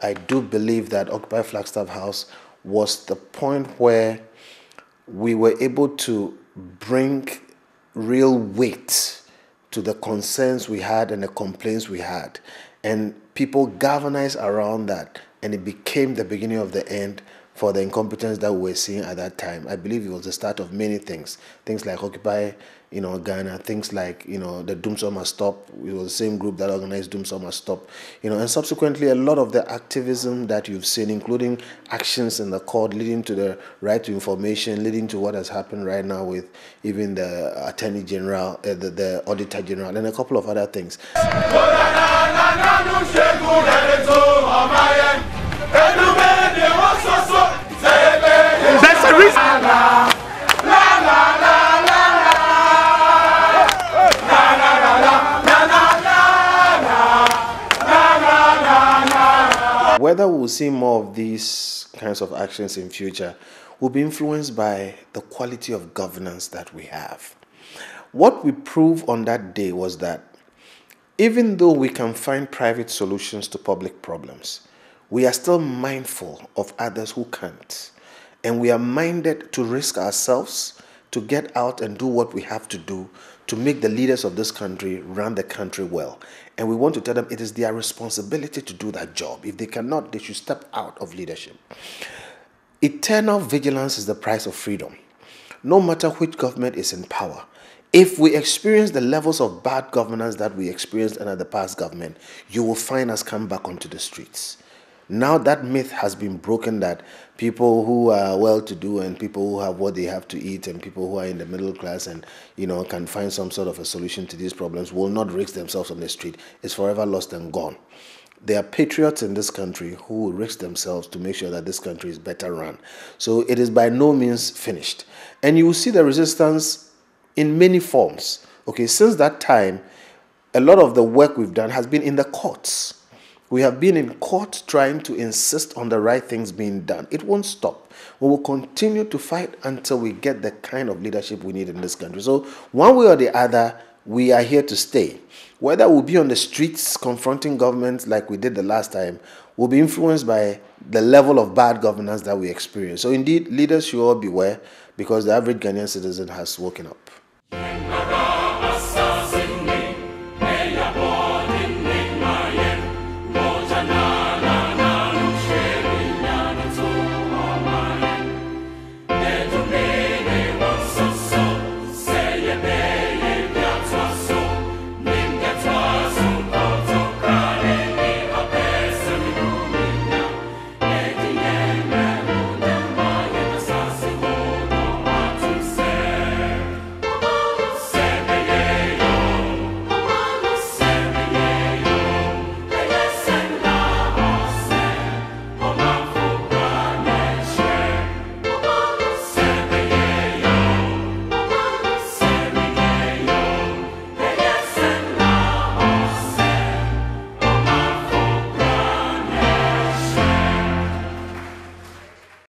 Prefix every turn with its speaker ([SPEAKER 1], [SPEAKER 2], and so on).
[SPEAKER 1] I do believe that Occupy Flagstaff House was the point where we were able to bring real weight to the concerns we had and the complaints we had. And people galvanized around that, and it became the beginning of the end for the incompetence that we were seeing at that time. I believe it was the start of many things. Things like Occupy, Ghana, things like, the Doom Summer Stop. It was the same group that organized Doom Summer Stop. And subsequently a lot of the activism that you've seen, including actions in the court leading to the right to information, leading to what has happened right now with even the Attorney General, the Auditor General, and a couple of other things.
[SPEAKER 2] That's a reason.
[SPEAKER 1] Whether we'll see more of these kinds of actions in future will be influenced by the quality of governance that we have. What we proved on that day was that even though we can find private solutions to public problems, we are still mindful of others who can't. And we are minded to risk ourselves to get out and do what we have to do to make the leaders of this country run the country well. And we want to tell them it is their responsibility to do that job. If they cannot, they should step out of leadership. Eternal vigilance is the price of freedom. No matter which government is in power, if we experience the levels of bad governance that we experienced under the past government, you will find us come back onto the streets. Now that myth has been broken that people who are well-to-do and people who have what they have to eat and people who are in the middle class and can find some sort of a solution to these problems will not risk themselves on the street is forever lost and gone. There are patriots in this country who will risk themselves to make sure that this country is better run. So it is by no means finished. And you will see the resistance in many forms. Okay, since that time, a lot of the work we've done has been in the courts. We have been in court trying to insist on the right things being done. It won't stop. We will continue to fight until we get the kind of leadership we need in this country. So one way or the other, we are here to stay. Whether we'll be on the streets confronting governments like we did the last time will be influenced by the level of bad governance that we experience. So indeed, leaders should all beware because the average Ghanaian citizen has woken up.